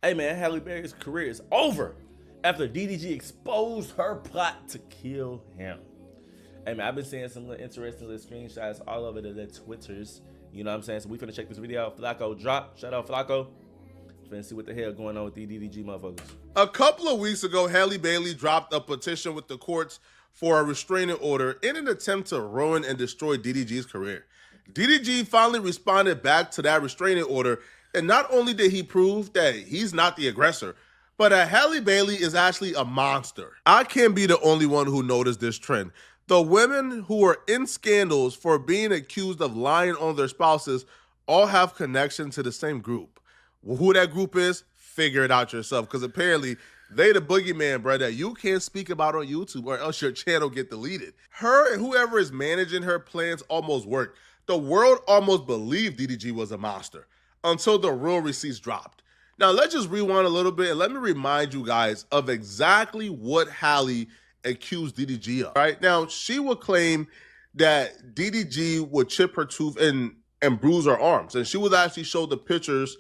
Hey man, Halle Bailey's career is over after DDG exposed her plot to kill him. Hey man, I've been seeing some interesting little screenshots all over the Twitters. You know what I'm saying? So we finna check this video out. Flacco drop. Shout out Flacco. Finna see what the hell going on with these DDG motherfuckers. A couple of weeks ago, Halle Bailey dropped a petition with the courts for a restraining order in an attempt to ruin and destroy DDG's career. DDG finally responded back to that restraining order, and not only did he prove that he's not the aggressor, but that Halle Bailey is actually a monster. I can't be the only one who noticed this trend. The women who are in scandals for being accused of lying on their spouses all have connection to the same group. Who that group is, figure it out yourself, because apparently they the boogeyman, bro, that you can't speak about on YouTube or else your channel get deleted. Her and whoever is managing her plans almost worked. The world almost believed DDG was a monster until the real receipts dropped. Now, let's just rewind a little bit and let me remind you guys of exactly what Halle accused DDG of. Right now, she would claim that DDG would chip her tooth and bruise her arms. And she would actually show the pictures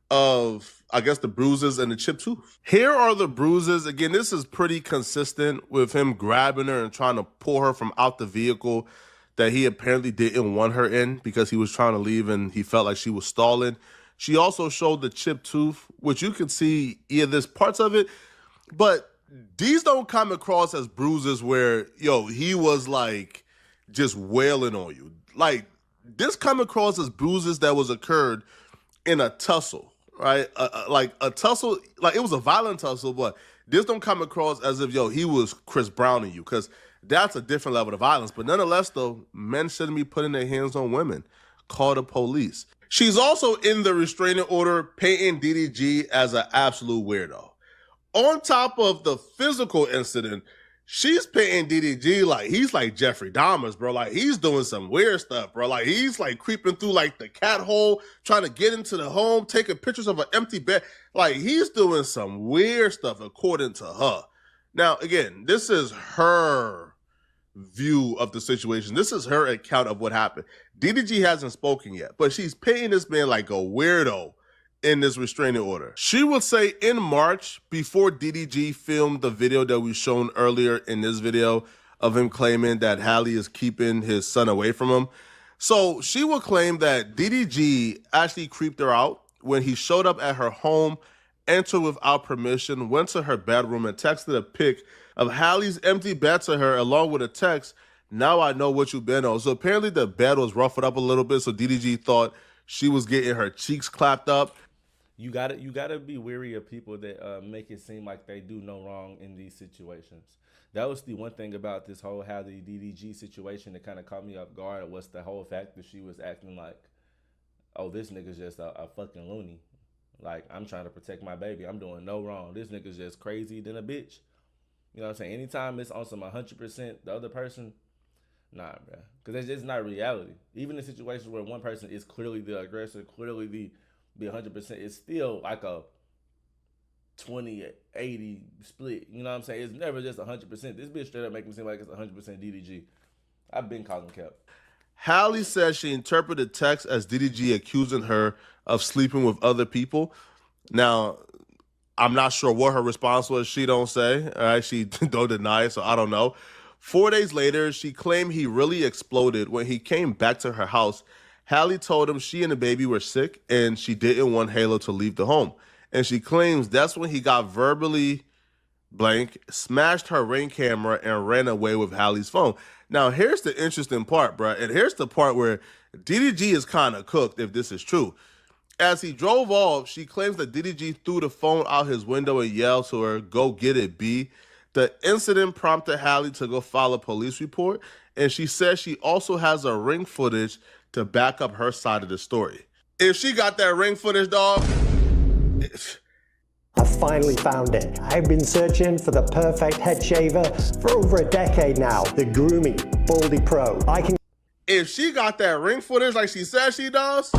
of, I guess, the bruises and the chipped tooth. Here are the bruises. Again, this is pretty consistent with him grabbing her and trying to pull her from out the vehicle that he apparently didn't want her in because he was trying to leave and he felt like she was stalling. She also showed the chipped tooth, which you can see, yeah, there's parts of it, but these don't come across as bruises where, yo, he was like just wailing on you. Like, this come across as bruises that was occurred in a tussle, right? Like a tussle, like it was a violent tussle, but this don't come across as if, yo, he was Chris Browning you, because that's a different level of violence. But nonetheless, though, men shouldn't be putting their hands on women. Call the police. She's also in the restraining order painting DDG as an absolute weirdo. On top of the physical incident, she's painting DDG like he's like Jeffrey Dahmer's, bro. Like he's doing some weird stuff, bro. Like he's like creeping through like the cat hole, trying to get into the home, taking pictures of an empty bed. Like he's doing some weird stuff according to her. Now, again, this is her view of the situation. This is her account of what happened. DDG hasn't spoken yet, but she's painting this man like a weirdo in this restraining order. She would say in March, before DDG filmed the video that we shown earlier in this video of him claiming that Halle is keeping his son away from him. So she would claim that DDG actually creeped her out when he showed up at her home, entered without permission, went to her bedroom and texted a pic of Halle's empty bed to her along with a text, "Now I know what you've been on." So apparently the bed was ruffled up a little bit, so DDG thought she was getting her cheeks clapped up. You gotta be wary of people that make it seem like they do no wrong in these situations. That was the one thing about this whole Halle DDG situation that kind of caught me off guard, was the whole fact that she was acting like, oh, this nigga's just a fucking loony. Like, I'm trying to protect my baby. I'm doing no wrong. This nigga's just crazy than a bitch. You know what I'm saying? Anytime it's on some 100% the other person, nah, bro. Because it's just not reality. Even in situations where one person is clearly the aggressor, clearly the 100%, it's still like a 20-80 split. You know what I'm saying? It's never just 100%. This bitch straight up making me seem like it's 100% DDG. I've been calling cap. Halle says she interpreted text as DDG accusing her of sleeping with other people. Now, I'm not sure what her response was. She don't say. All right, she don't deny it, so I don't know. 4 days later, she claimed he really exploded when he came back to her house. Halle told him she and the baby were sick and she didn't want Halo to leave the home. And she claims that's when he got verbally blank, smashed her Ring camera, and ran away with Halle's phone. Now, here's the interesting part, bro. And here's the part where DDG is kind of cooked, if this is true. As he drove off, she claims that DDG threw the phone out his window and yelled to her, "Go get it, B." The incident prompted Halle to go file a police report, and she says she also has a Ring footage to back up her side of the story. If she got that Ring footage, dog, I finally found it. I've been searching for the perfect head shaver for over a decade now. The Groomy Baldy Pro. If she got that Ring footage like she says she does,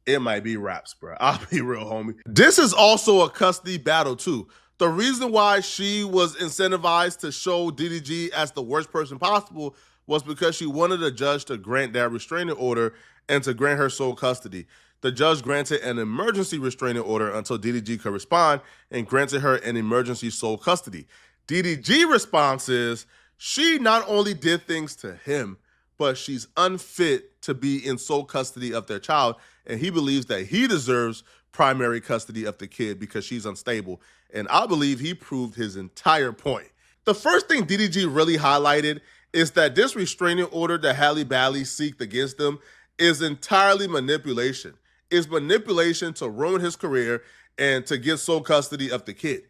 it might be raps, bro. I'll be real, homie. This is also a custody battle, too. The reason why she was incentivized to show DDG as the worst person possible was because she wanted a judge to grant that restraining order and to grant her sole custody. The judge granted an emergency restraining order until DDG could respond and granted her an emergency sole custody. DDG response is she not only did things to him, but she's unfit to be in sole custody of their child, and he believes that he deserves primary custody of the kid because she's unstable. And I believe he proved his entire point. The first thing DDG really highlighted is that this restraining order that Halle Bailey seeked against him is entirely manipulation. It's manipulation to ruin his career and to get sole custody of the kid.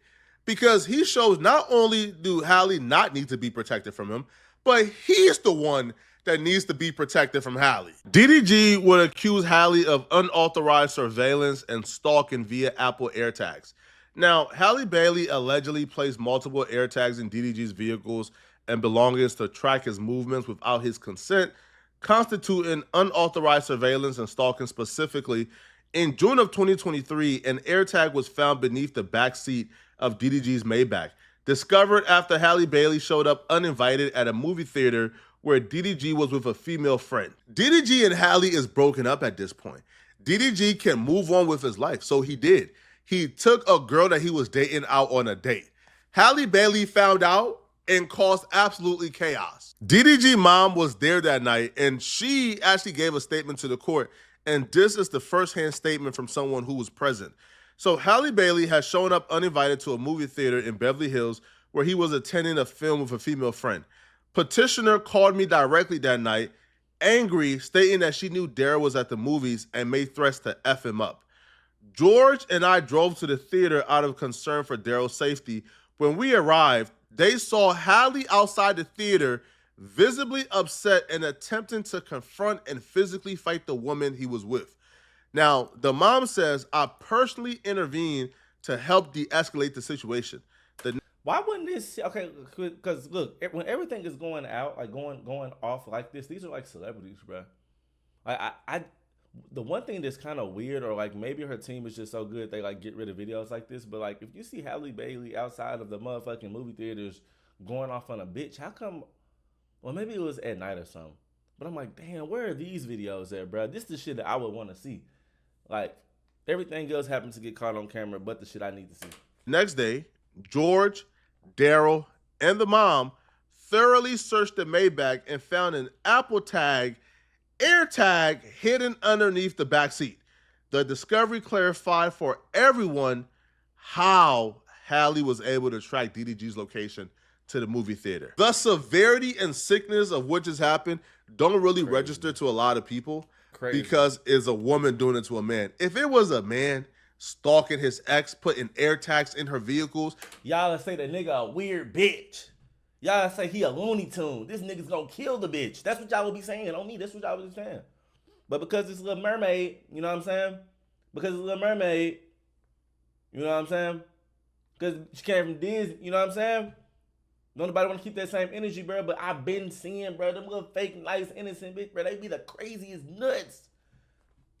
Because he shows not only do Halle not need to be protected from him, but he's the one that needs to be protected from Halle. DDG would accuse Halle of unauthorized surveillance and stalking via Apple AirTags. Now, Halle Bailey allegedly placed multiple AirTags in DDG's vehicles and belongings to track his movements without his consent, constituting unauthorized surveillance and stalking. Specifically, in June of 2023, an AirTag was found beneath the back seat of DDG's Maybach, discovered after Halle Bailey showed up uninvited at a movie theater where DDG was with a female friend. DDG and Halle is broken up at this point. DDG can move on with his life, so he did. He took a girl that he was dating out on a date. Halle Bailey found out and caused absolutely chaos. DDG mom was there that night, and she actually gave a statement to the court, and this is the first-hand statement from someone who was present. So Halle Bailey has shown up uninvited to a movie theater in Beverly Hills where he was attending a film with a female friend. Petitioner called me directly that night, angry, stating that she knew Daryl was at the movies and made threats to F him up. George and I drove to the theater out of concern for Daryl's safety. When we arrived, they saw Halle outside the theater, visibly upset and attempting to confront and physically fight the woman he was with. Now, the mom says, I personally intervened to help de-escalate the situation. Why wouldn't this? Okay, because look, when everything is going out, like going off like this, these are like celebrities, bro. I the one thing that's kind of weird, or like maybe her team is just so good they like get rid of videos like this. But like if you see Halle Bailey outside of the motherfucking movie theaters going off on a bitch, how come? Well, maybe it was at night or something. But I'm like, damn, where are these videos at, bro? This is the shit that I would want to see. Like everything else happens to get caught on camera, but the shit I need to see. Next day, George, Daryl, and the mom thoroughly searched the Maybach and found an Apple AirTag hidden underneath the back seat. The discovery clarified for everyone how Halle was able to track DDG's location to the movie theater. The severity and sickness of what just happened don't really register to a lot of people because it's a woman doing it to a man. If it was a man stalking his ex, putting AirTags in her vehicles. Y'all say the nigga a weird bitch. Y'all say he a Looney Tune. This nigga's gonna kill the bitch. That's what y'all would be saying on me. That's what y'all would be saying. But because it's Little Mermaid, you know what I'm saying? Because it's Little Mermaid, you know what I'm saying? Because she came from Disney, you know what I'm saying? Don't nobody want to keep that same energy, bro. But I've been seeing, bro, them little fake, nice, innocent bitch, bro. They be the craziest nuts.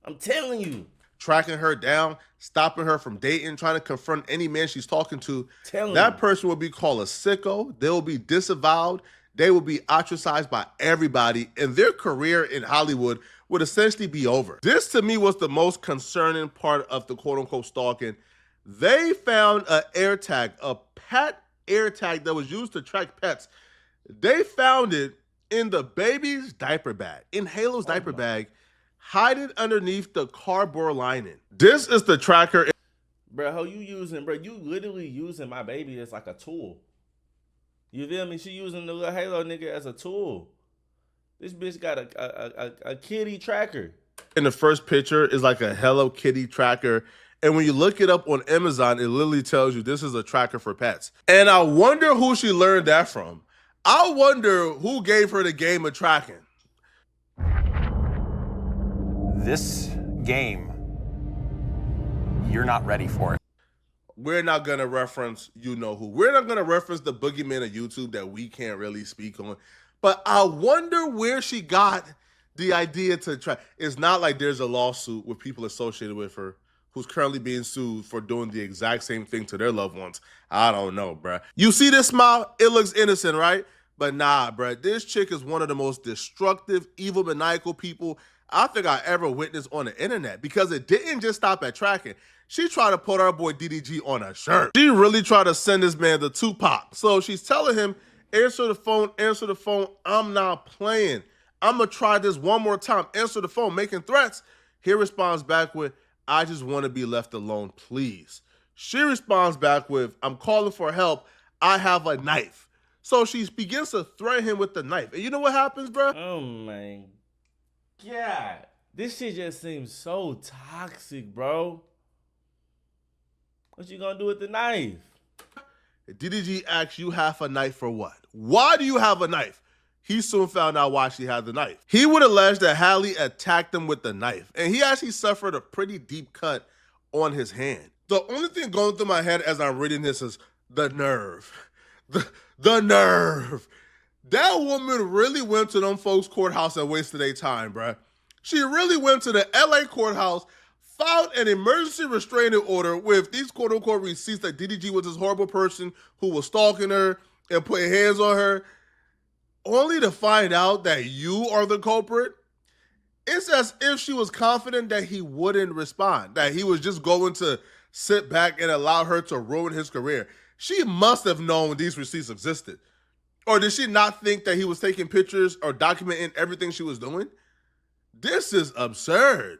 I'm telling you. Tracking her down, stopping her from dating, trying to confront any man she's talking to. That person will be called a sicko. They will be disavowed. They will be ostracized by everybody, and their career in Hollywood would essentially be over. This, to me, was the most concerning part of the quote-unquote stalking. They found an AirTag, a pet AirTag that was used to track pets. They found it in the baby's diaper bag, in Halo's diaper bag, hiding underneath the cardboard lining. This is the tracker. Bro, how you using, bro? You literally using my baby as like a tool. You feel me? She using the little Halo nigga as a tool. This bitch got a kitty tracker. In the first picture is like a Hello Kitty tracker. And when you look it up on Amazon, it literally tells you this is a tracker for pets. And I wonder who she learned that from. I wonder who gave her the game of tracking. This game, you're not ready for it. We're not going to reference you-know-who. We're not going to reference the boogeyman of YouTube that we can't really speak on. But I wonder where she got the idea to track. It's not like there's a lawsuit with people associated with her who's currently being sued for doing the exact same thing to their loved ones. I don't know, bruh. You see this smile? It looks innocent, right? But nah, bruh. This chick is one of the most destructive, evil, maniacal people I think I ever witnessed on the internet, because it didn't just stop at tracking. She tried to put our boy DDG on a shirt. She really tried to send this man to Tupac. So she's telling him, answer the phone, I'm not playing. I'm going to try this one more time. Answer the phone, making threats. He responds back with, I just want to be left alone, please. She responds back with, I'm calling for help. I have a knife. So she begins to threaten him with the knife. And you know what happens, bro? Oh my God. This shit just seems so toxic, bro. What you gonna do with the knife? DDG asks, you have a knife for what? Why do you have a knife? He soon found out why she had the knife. He would allege that Halle attacked him with the knife, and he actually suffered a pretty deep cut on his hand. The only thing going through my head as I'm reading this is the nerve. The nerve. That woman really went to them folks' courthouse and wasted their time, bruh. She really went to the LA courthouse, filed an emergency restraining order with these quote-unquote receipts that DDG was this horrible person who was stalking her and putting hands on her, only to find out that you are the culprit. It's as if she was confident that he wouldn't respond, that he was just going to sit back and allow her to ruin his career. She must have known these receipts existed. Or did she not think that he was taking pictures or documenting everything she was doing? This is absurd.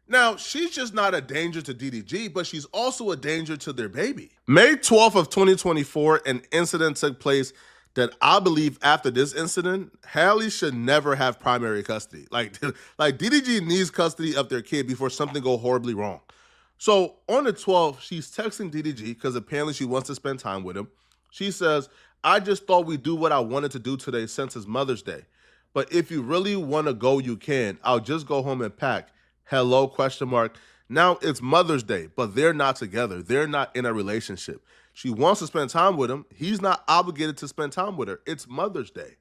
Now, she's just not a danger to DDG, but she's also a danger to their baby. May 12th of 2024, an incident took place that I believe after this incident, Halle should never have primary custody. Like DDG needs custody of their kid before something go horribly wrong. So on the 12th, she's texting DDG because apparently she wants to spend time with him. She says, I just thought we'd do what I wanted to do today since it's Mother's Day. But if you really want to go, you can. I'll just go home and pack. Hello, question mark. Now it's Mother's Day, but they're not together. They're not in a relationship. She wants to spend time with him. He's not obligated to spend time with her. It's Mother's Day.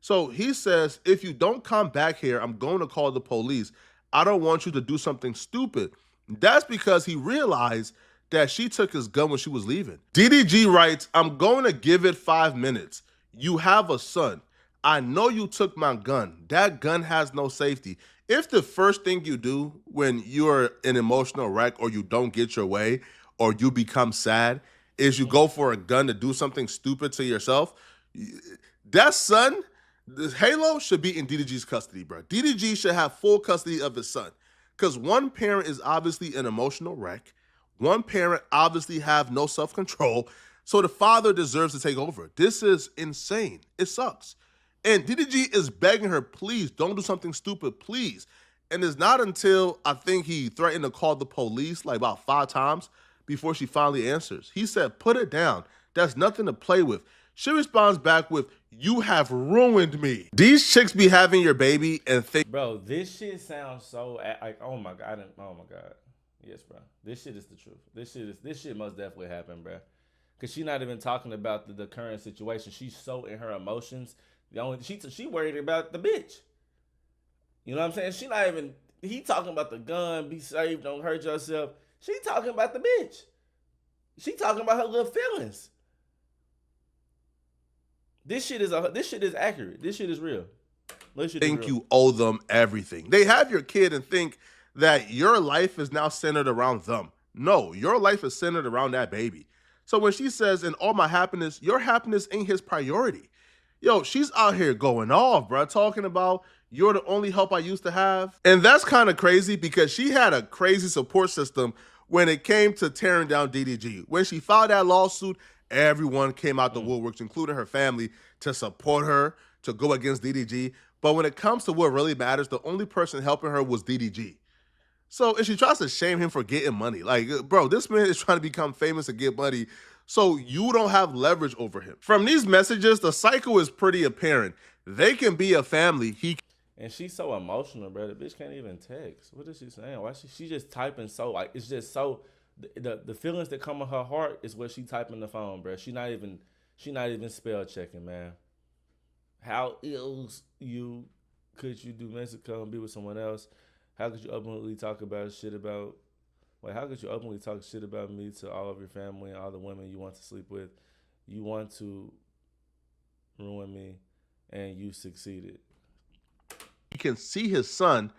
So he says, if you don't come back here, I'm going to call the police. I don't want you to do something stupid. That's because he realized that she took his gun when she was leaving. DDG writes, I'm going to give it 5 minutes. You have a son. I know you took my gun. That gun has no safety. If the first thing you do when you're an emotional wreck or you don't get your way or you become sad is you go for a gun to do something stupid to yourself, that son, this Halo should be in DDG's custody, bro. DDG should have full custody of his son because one parent is obviously an emotional wreck. One parent obviously have no self-control, so the father deserves to take over. This is insane. It sucks. And DDG is begging her, please, don't do something stupid, please. And it's not until I think he threatened to call the police like about 5 times before she finally answers. He said, put it down. That's nothing to play with. She responds back with, you have ruined me. These chicks be having your baby and think, Bro, this shit sounds so like, oh my God, oh my God. Yes, bro. This shit is the truth. This shit must definitely happen, bro. Cause she's not even talking about the current situation. She's so in her emotions. She worried about the bitch. You know what I'm saying? She not even. He talking about the gun. Be safe. Don't hurt yourself. She talking about the bitch. She talking about her little feelings. This shit is accurate. This shit is real. You owe them everything. They have your kid and think that your life is now centered around them. No, your life is centered around that baby. So when she says, in all my happiness, your happiness ain't his priority. Yo, she's out here going off, bro, talking about you're the only help I used to have. And that's kind of crazy because she had a crazy support system when it came to tearing down DDG. When she filed that lawsuit, everyone came out the woodworks, including her family, to support her, to go against DDG. But when it comes to what really matters, the only person helping her was DDG. So if she tries to shame him for getting money, like, bro, this man is trying to become famous and get money, so you don't have leverage over him. From these messages, the cycle is pretty apparent. They can be a family. And she's so emotional, bro. The bitch can't even text. What is she saying? Why she just typing so like it's just so the feelings that come in her heart is what she typing the phone, bro. She not even spell checking, man. How else could you do Mexico and be with someone else? How could you openly talk shit about me to all of your family and all the women you want to sleep with? You want to ruin me, and you succeeded. He can see his son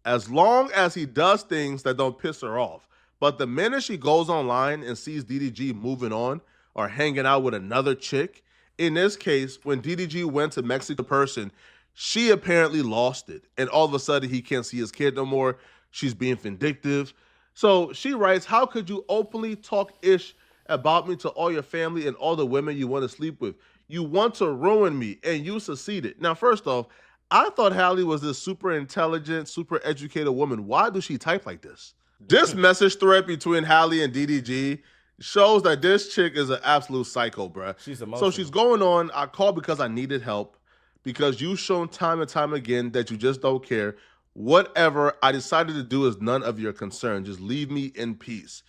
as long as he does things that don't piss her off. But the minute she goes online and sees DDG moving on or hanging out with another chick, in this case, when DDG went to Mexico person, she apparently lost it. And all of a sudden, he can't see his kid no more. She's being vindictive. So she writes, how could you openly talk ish about me to all your family and all the women you want to sleep with? You want to ruin me, and you succeeded. Now, first off, I thought Halle was this super intelligent, super educated woman. Why does she type like this? This message thread between Halle and DDG shows that this chick is an absolute psycho, bruh. She's emotional. So she's going on, I called because I needed help, because you've shown time and time again that you just don't care. Whatever I decided to do is none of your concern. Just leave me in peace.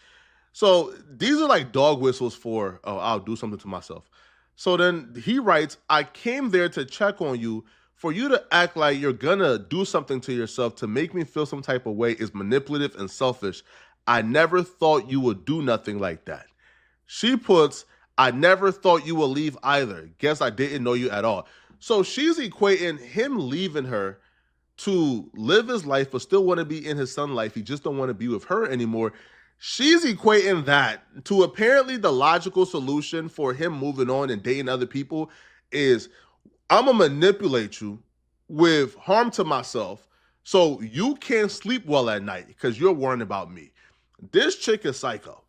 So these are like dog whistles for, oh, I'll do something to myself. So then he writes, I came there to check on you. For you to act like you're gonna do something to yourself to make me feel some type of way is manipulative and selfish. I never thought you would do nothing like that. She puts, I never thought you would leave either. Guess I didn't know you at all. So she's equating him leaving her to live his life but still want to be in his son's life. He just don't want to be with her anymore. She's equating that to apparently the logical solution for him moving on and dating other people is, I'm going to manipulate you with harm to myself so you can't sleep well at night because you're worrying about me. This chick is psycho.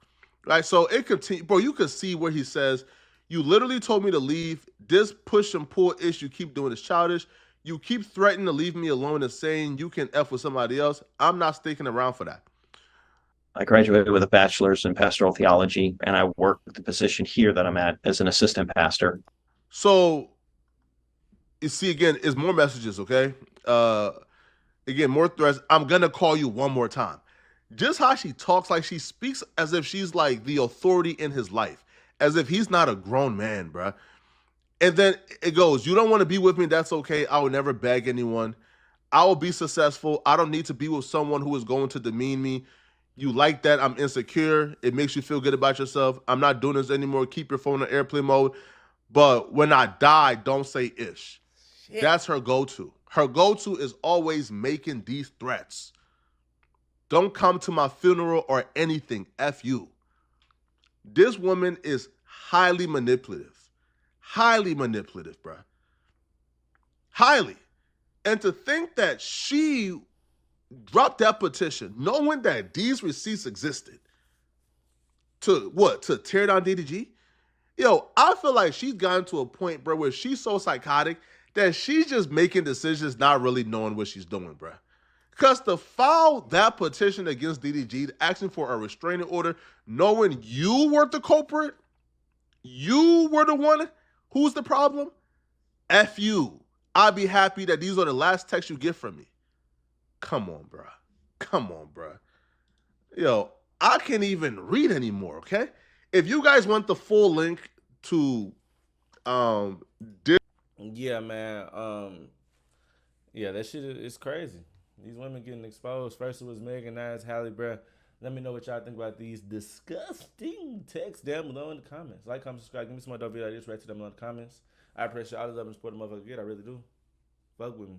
Right? So it continues. Bro, you can see where he says, you literally told me to leave. This push and pull ish you keep doing is childish. You keep threatening to leave me alone and saying you can F with somebody else. I'm not sticking around for that. I graduated with a bachelor's in pastoral theology, and I work the position here that I'm at as an assistant pastor. So, you see, again, is more messages, okay? Again, more threats. I'm going to call you one more time. Just how she talks, like she speaks as if she's like the authority in his life, as if he's not a grown man, bruh. And then it goes, you don't want to be with me, that's okay. I will never beg anyone. I will be successful. I don't need to be with someone who is going to demean me. You like that? I'm insecure. It makes you feel good about yourself. I'm not doing this anymore. Keep your phone on airplane mode. But when I die, don't say ish. Shit. That's her go-to. Her go-to is always making these threats. Don't come to my funeral or anything. F you. This woman is highly manipulative. Highly manipulative, bruh. Highly. And to think that she dropped that petition, knowing that these receipts existed, to what? To tear down DDG? Yo, I feel like she's gotten to a point, bro, where she's so psychotic that she's just making decisions not really knowing what she's doing, bro. Because to file that petition against DDG, asking for a restraining order, knowing you were the culprit, you were the one who's the problem, F you. I'd be happy that these are the last texts you get from me. Come on, bro. Come on, bro. Yo, I can't even read anymore, okay? If you guys want the full link to yeah, man. Yeah, that shit is crazy. These women getting exposed. First it was Megan, now it's Halle, bruh. Let me know what y'all think about these disgusting texts down below in the comments. Like, comment, subscribe. Give me some more dope videos like this right to them below in the comments. I appreciate all the love and support the motherfucker get. I really do. Fuck with me.